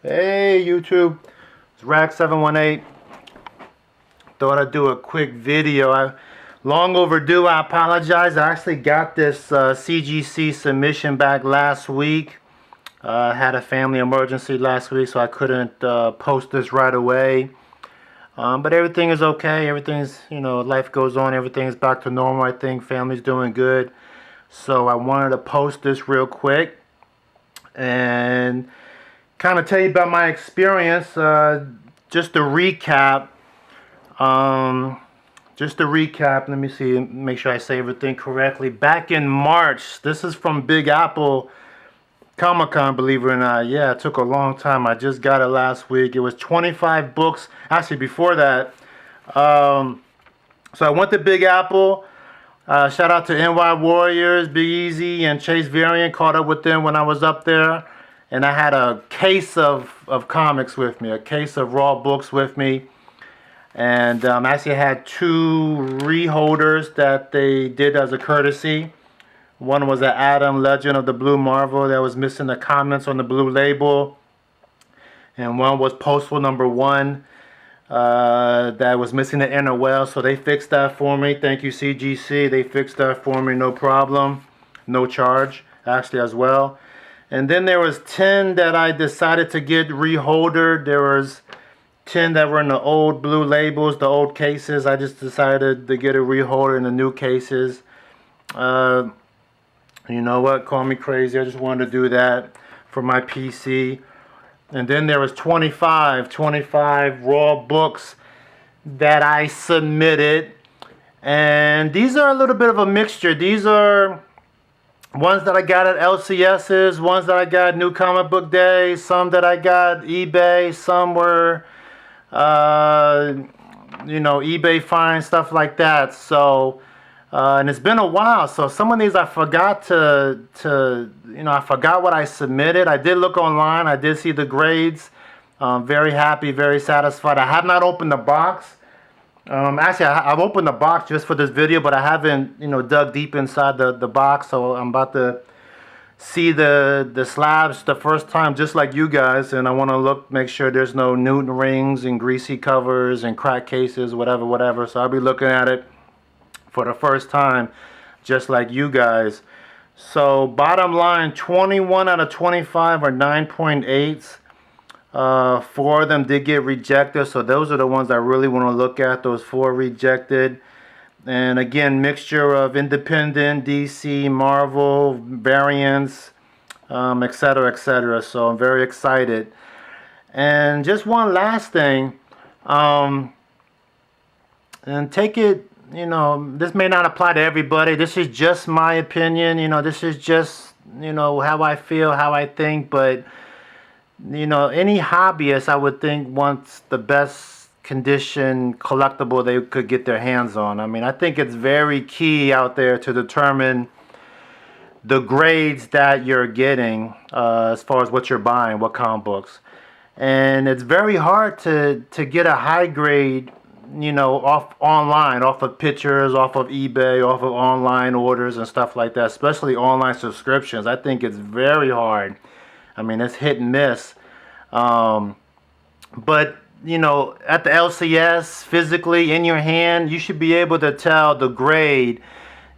Hey YouTube, it's Rack718. Thought I'd do a quick video. Long overdue. I apologize. I actually got this CGC submission back last week. I had a family emergency last week, so I couldn't post this right away. But everything is okay. Everything's, life goes on. Everything's back to normal. I think family's doing good. So I wanted to post this real quick and kind of tell you about my experience. Just to recap. Let me see, make sure I say everything correctly. Back in March, this is from Big Apple Comic-Con, believe it or not. Yeah, it took a long time. I just got it last week. It was 25 books. Actually, before that. So I went to Big Apple. Shout out to NY Warriors, Big Easy, and Chase Variant. Caught up with them when I was up there. And I had a case of comics with me, a case of raw books with me. And actually I had two reholders that they did as a courtesy. One was an Adam Legend of the Blue Marvel that was missing the comments on the blue label. And one was Postal #1 that was missing the inner well. So they fixed that for me. Thank you, CGC. They fixed that for me, no problem. No charge, actually, as well. And then there was 10 that I decided to get reholdered. There was 10 that were in the old blue labels, the old cases. I just decided to get a reholder in the new cases. You know what? Call me crazy. I just wanted to do that for my PC. And then there was 25 raw books that I submitted. And these are a little bit of a mixture. These are ones that I got at LCS's, ones that I got New Comic Book Day, some that I got eBay, some were, eBay finds, stuff like that. So, and it's been a while, so some of these I forgot I forgot what I submitted. I did look online, I did see the grades. Very happy, very satisfied. I have not opened the box. Actually, I've opened the box just for this video, but I haven't, dug deep inside the box. So I'm about to see the slabs the first time, just like you guys. And I want to make sure there's no Newton rings and greasy covers and crack cases, whatever. So I'll be looking at it for the first time, just like you guys. So bottom line, 21 out of 25 are 9.8s. 4 of them did get rejected, so those are the ones I really want to look at, those 4 rejected. And again, mixture of independent, DC, Marvel, variants, etc., etc. So I'm very excited. And just one last thing, and take it, this may not apply to everybody. This is just my opinion. This is just, how I feel, how I think, but any hobbyist, I would think, wants the best condition collectible they could get their hands on. I mean, I think it's very key out there to determine the grades that you're getting as far as what you're buying, what comic books. And it's very hard to get a high grade, off online, off of pictures, off of eBay, off of online orders and stuff like that, especially online subscriptions. I think it's very hard. I mean, it's hit and miss. But, at the LCS, physically, in your hand, you should be able to tell the grade,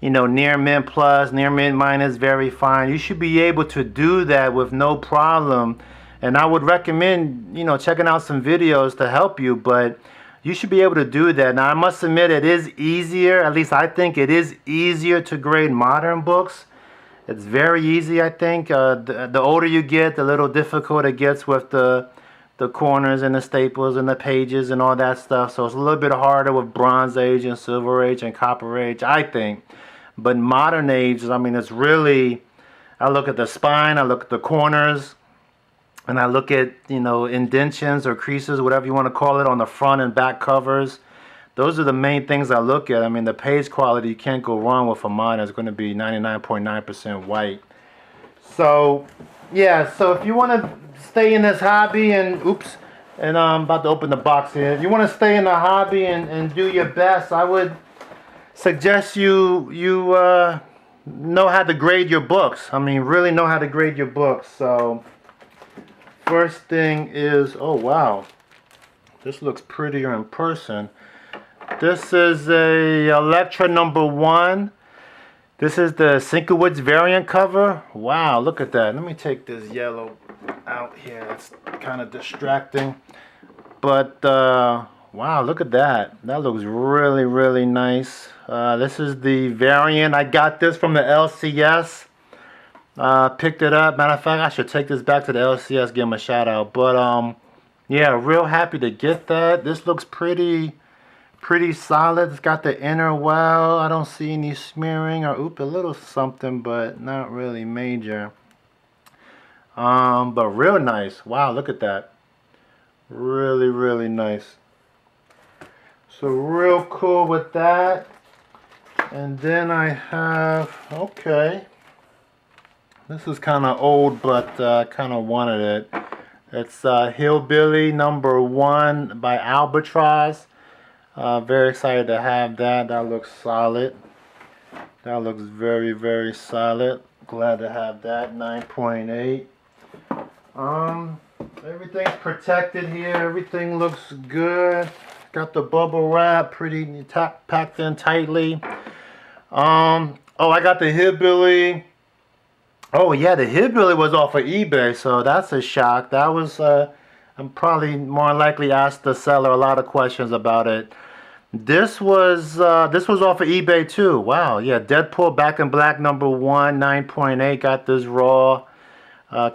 near mint plus, near mint minus, very fine. You should be able to do that with no problem. And I would recommend, checking out some videos to help you, but you should be able to do that. Now, I must admit, it is easier, at least I think it is easier to grade modern books. It's very easy, I think. The older you get, the little difficult it gets with the corners and the staples and the pages and all that stuff. So it's a little bit harder with Bronze Age and Silver Age and Copper Age, I think. But modern age, I mean, it's really, I look at the spine, I look at the corners, and I look at, indentions or creases, whatever you want to call it, on the front and back covers. Those are the main things I look at. I mean, the page quality, you can't go wrong with a mine. It's going to be 99.9% white. So, yeah, so if you want to stay in this hobby and, I'm about to open the box here. If you want to stay in the hobby and do your best, I would suggest you know how to grade your books. I mean, really know how to grade your books. So, first thing is, oh wow, this looks prettier in person. This is a Electra #1. This is the Sinkowitz variant cover. Wow, look at that. Let me take this yellow out here. It's kind of distracting. But, wow, look at that. That looks really, really nice. This is the variant. I got this from the LCS. Picked it up. Matter of fact, I should take this back to the LCS, give them a shout out. But, yeah, real happy to get that. This looks pretty solid. It's got the inner well. I don't see any smearing or a little something, but not really major. But real nice. Wow, look at that. Really, really nice. So real cool with that. And then I have, okay, this is kind of old, but kind of wanted it. It's Hillbilly #1 by Albatross. Very excited to have that. That looks solid. That looks very, very solid. Glad to have that. 9.8. Everything's protected here. Everything looks good. Got the bubble wrap pretty packed in tightly. Oh, I got the Hillbilly. Oh yeah, the Hillbilly was off of eBay, so that's a shock. That was I'm probably more likely asked the seller a lot of questions about it. This was off of eBay too. Wow, yeah, Deadpool Back in Black #1, 9.8. Got this raw.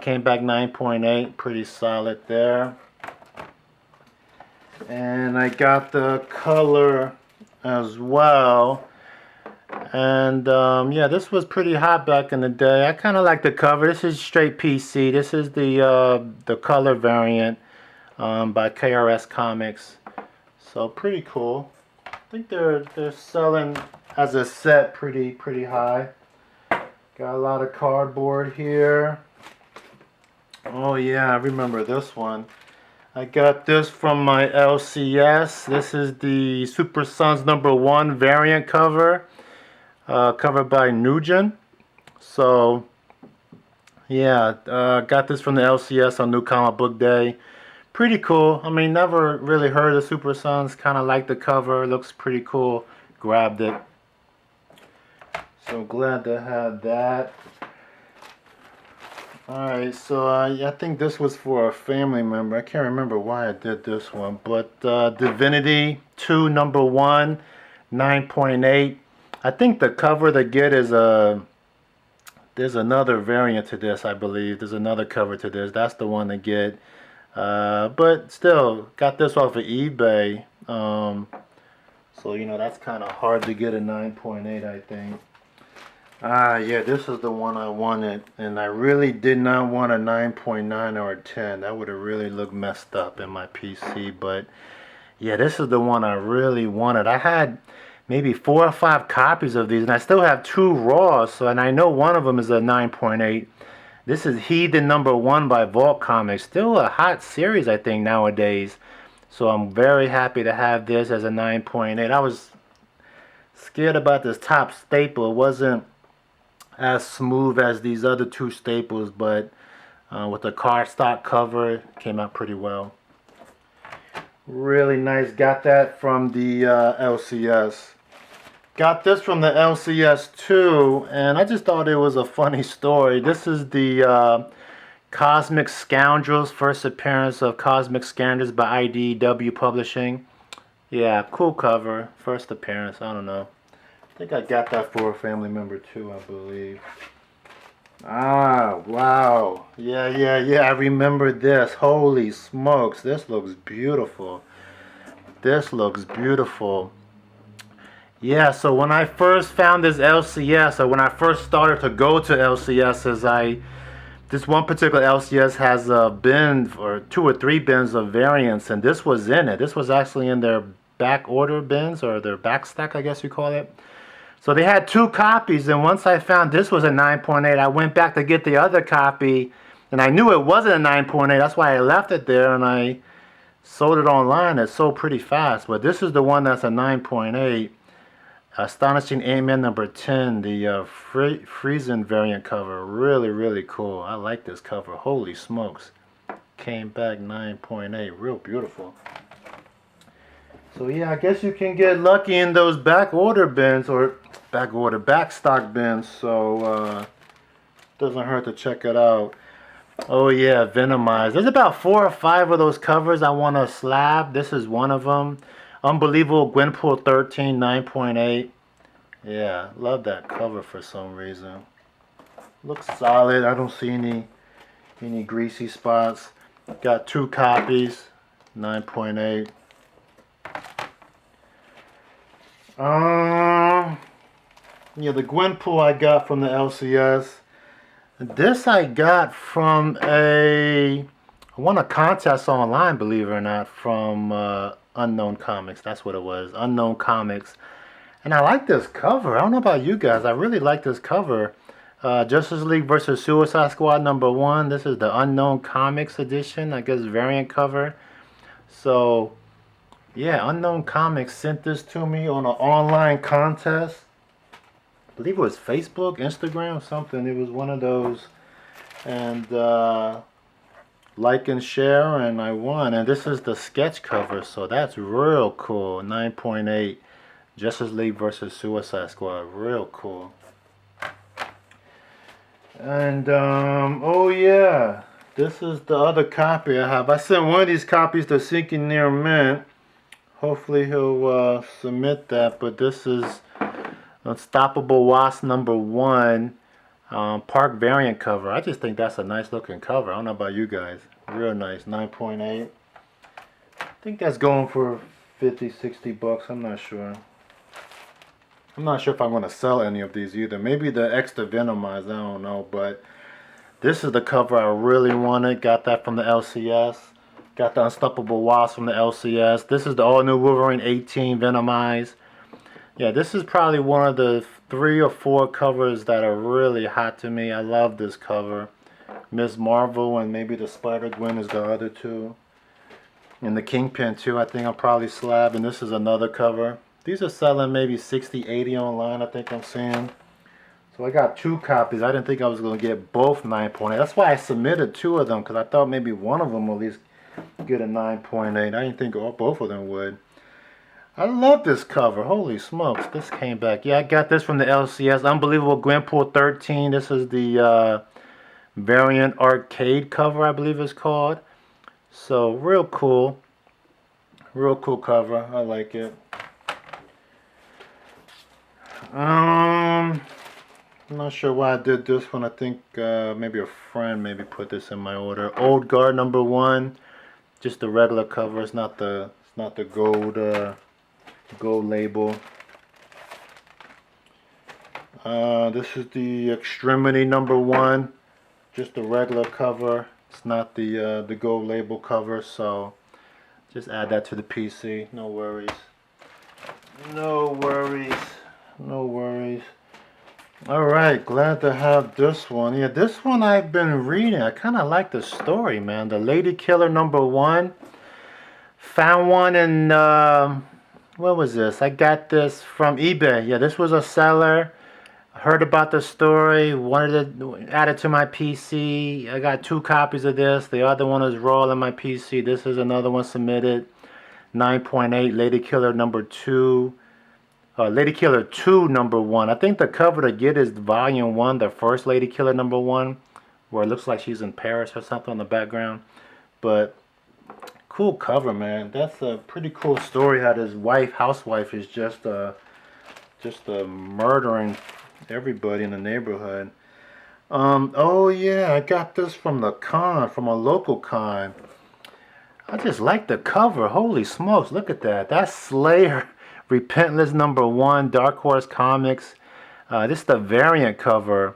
Came back 9.8. Pretty solid there. And I got the color as well. And yeah, this was pretty hot back in the day. I kind of like the cover. This is straight PC. This is the color variant by KRS Comics. So pretty cool. I think they're selling as a set pretty high. Got a lot of cardboard here. Oh yeah, I remember this one. I got this from my LCS. This is the Super Sons #1 variant cover. Covered by Nugent. So yeah, got this from the LCS on New Comic Book Day. Pretty cool. I mean, never really heard of Super Sons. Kind of like the cover. Looks pretty cool. Grabbed it. So glad to have that. Alright, so I think this was for a family member. I can't remember why I did this one. But Divinity 2 #1, 9.8. I think the cover they get is there's another variant to this, I believe. There's another cover to this. That's the one to get. But still, got this off of eBay. So, you know, that's kind of hard to get a 9.8, I think. Yeah, this is the one I wanted. And I really did not want a 9.9 or a 10. That would have really looked messed up in my PC. But, yeah, this is the one I really wanted. I had maybe 4 or 5 copies of these, and I still have 2 raws. So, and I know one of them is a 9.8. This is Heathen #1 by Vault Comics. Still a hot series, I think, nowadays. So I'm very happy to have this as a 9.8. I was scared about this top staple. It wasn't as smooth as these other 2 staples, but with the cardstock cover, it came out pretty well. Really nice. Got that from the LCS. Got this from the LCS too, and I just thought it was a funny story. This is the Cosmic Scoundrels, first appearance of Cosmic Scoundrels by IDW Publishing. Yeah, cool cover, first appearance, I don't know. I think I got that for a family member too, I believe. Ah, wow. Yeah, I remember this. Holy smokes, this looks beautiful. This looks beautiful. Yeah, so when I first found this LCS, or when I first started to go to LCSs, this one particular LCS has a bin, or 2 or 3 bins of variants, and this was in it. This was actually in their back order bins, or their back stack, I guess you call it. So they had 2 copies, and once I found this was a 9.8, I went back to get the other copy, and I knew it wasn't a 9.8. That's why I left it there, and I sold it online. It sold pretty fast, but this is the one that's a 9.8. Astonishing Ant-Man #10, the Friesen variant cover. Really, really cool. I like this cover. Holy smokes. Came back 9.8. Real beautiful. So yeah, I guess you can get lucky in those back order bins, or back stock bins. So doesn't hurt to check it out. Oh yeah, Venomized. There's about 4 or 5 of those covers I want to slab. This is one of them. Unbelievable Gwenpool 13 9.8. Yeah, love that cover for some reason. Looks solid. I don't see any greasy spots. Got 2 copies. 9.8. Yeah, the Gwenpool I got from the LCS. This I got from I won a contest online, believe it or not, from Unknown Comics. That's what it was, Unknown Comics. And I like this cover. I don't know about you guys. I really like this cover. Justice League versus Suicide Squad #1. This is the Unknown Comics edition, I guess variant cover. So, yeah, Unknown Comics sent this to me on an online contest. I believe it was Facebook, Instagram, something. It was one of those. And like and share, and I won. And this is the sketch cover, so that's real cool. 9.8. Justice League versus Suicide Squad. Real cool. And oh yeah, this is the other copy I have. I sent one of these copies to Sinking Near Mint. Hopefully he'll submit that. But this is Unstoppable Wasp #1 Park variant cover. I just think that's a nice looking cover. I don't know about you guys. Real nice. 9.8. I think that's going for 50, 60 bucks. I'm not sure. I'm not sure if I'm going to sell any of these either. Maybe the extra Venomized, I don't know. But this is the cover I really wanted. Got that from the LCS. Got the Unstoppable Wasp from the LCS. This is the all-new Wolverine 18 Venomized. Yeah, this is probably one of the 3 or 4 covers that are really hot to me. I love this cover. Ms. Marvel and maybe the Spider-Gwen is the other 2. And the Kingpin too, I think I'll probably slab. And this is another cover. These are selling maybe 60, 80 online, I think I'm seeing. So I got 2 copies. I didn't think I was going to get both 9.8. That's why I submitted 2 of them, because I thought maybe one of them will at least get a 9.8. I didn't think both of them would. I love this cover. Holy smokes. This came back. Yeah, I got this from the LCS. Unbelievable Gwenpool 13. This is the variant arcade cover, I believe it's called. So, real cool. Real cool cover. I like it. I'm not sure why I did this one. I think maybe a friend maybe put this in my order. Old Guard #1. Just the regular cover. It's not the gold label. This is the Extremity #1. Just the regular cover. It's not the gold label cover, so just add that to the PC. No worries. No worries. No worries. Alright, glad to have this one. Yeah, this one I've been reading. I kind of like the story, man. The Lady Killer #1. Found one in, what was this? I got this from eBay. Yeah, this was a seller. Heard about the story. Wanted to add it to my PC. I got 2 copies of this. The other one is raw on my PC. This is another one submitted. 9.8. Lady Killer #2. Lady Killer 2 #1. I think the cover to get is Volume 1, the first Lady Killer #1, where it looks like she's in Paris or something in the background. But cool cover, man. That's a pretty cool story. How this housewife, is just murdering everybody in the neighborhood. Oh yeah, I got this from the con, from a local con. I just like the cover. Holy smokes, look at that. That's Slayer. Repentless #1, Dark Horse Comics. This is the variant cover.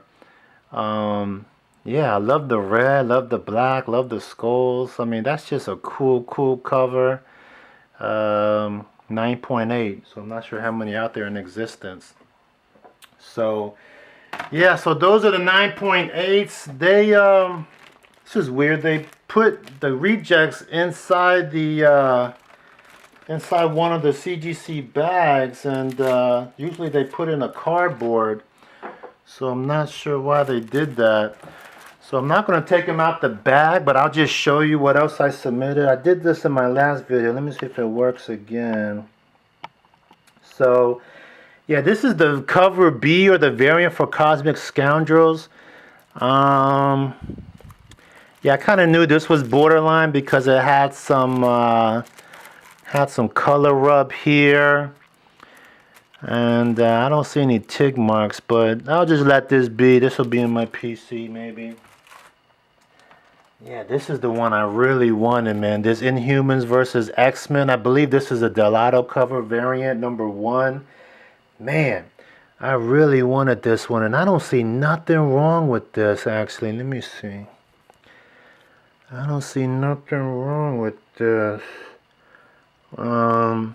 Yeah, I love the red, love the black, love the skulls. I mean, that's just a cool cover. 9.8, so I'm not sure how many out there in existence. So, yeah, so those are the 9.8s. They, this is weird. They put the rejects inside the, inside one of the CGC bags, and usually they put in a cardboard, so I'm not sure why they did that. So I'm not going to take them out the bag, but I'll just show you what else I submitted. I did this in my last video. Let me see if it works again. So, yeah, this is the cover B, or the variant for Cosmic Scoundrels. Yeah, I kind of knew this was borderline because it had some color rub here. And I don't see any tick marks, but I'll just let this be. This will be in my PC maybe. Yeah, this is the one I really wanted, man. This Inhumans versus X-Men. I believe this is a Delato cover variant #1. Man, I really wanted this one, and I don't see nothing wrong with this, actually. Let me see. I don't see nothing wrong with this. I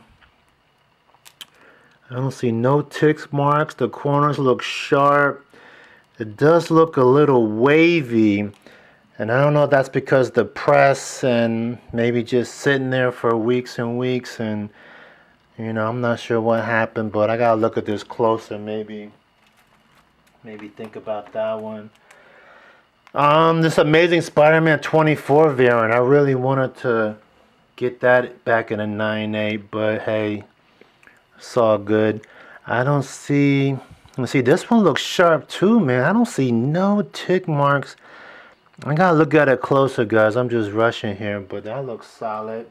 don't see no tick marks. The corners look sharp. It does look a little wavy. And I don't know if that's because the press and maybe just sitting there for weeks and weeks, and you know, I'm not sure what happened, but I gotta look at this closer, maybe think about that one. This Amazing Spider-Man 24 variant, I really wanted to get that back in a 9.8, but hey, it's all good. I don't see, let's see, this one looks sharp too, man. I don't see no tick marks. I gotta look at it closer, guys. I'm just rushing here, but that looks solid.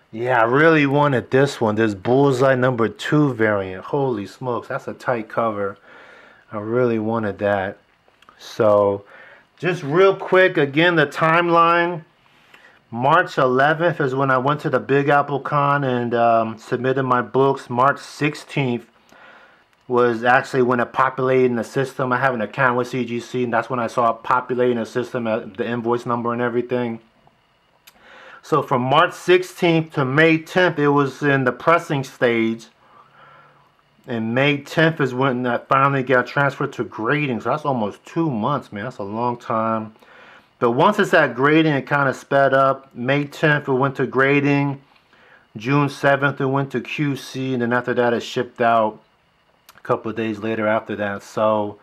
Yeah, I really wanted this one. This Bullseye #2 variant. Holy smokes, that's a tight cover. I really wanted that. So, just real quick, again, the timeline. March 11th is when I went to the Big Apple Con and submitted my books. March 16th was actually when it populated in the system. I have an account with CGC, and that's when I saw it populate in the system, the invoice number and everything. So from March 16th to May 10th, it was in the pressing stage. And May 10th is when that finally got transferred to grading. So that's almost 2 months, man. That's a long time. But once it's at grading, it kind of sped up. May 10th, it went to grading. June 7th, it went to QC. And then after that, it shipped out couple of days later after that. So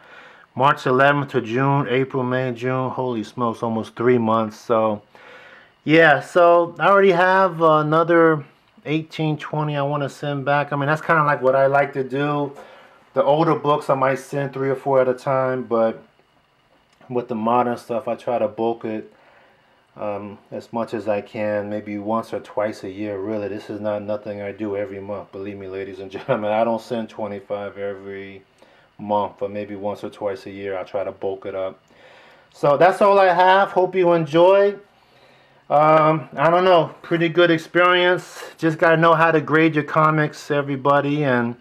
March 11th to June, April, May, June, holy smokes, almost 3 months. So yeah, so I already have another 18, 20 I want to send back. I mean, that's kind of like what I like to do. The older books I might send 3 or 4 at a time, but with the modern stuff I try to bulk it as much as I can, maybe once or twice a year. Really, this is not nothing I do every month, believe me, ladies and gentlemen. I don't send 25 every month, but maybe once or twice a year I try to bulk it up. So that's all I have. Hope you enjoyed. I don't know, pretty good experience. Just gotta know how to grade your comics, everybody, and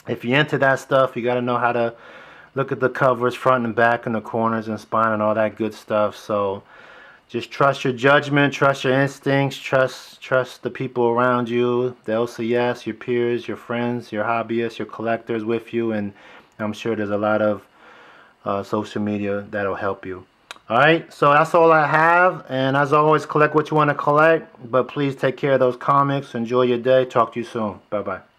if you're into that stuff, you gotta know how to look at the covers front and back and the corners and spine and all that good stuff. So just trust your judgment, trust your instincts, trust the people around you, the LCS, your peers, your friends, your hobbyists, your collectors with you, and I'm sure there's a lot of social media that'll help you. Alright, so that's all I have, and as always, collect what you want to collect, but please take care of those comics. Enjoy your day. Talk to you soon. Bye-bye.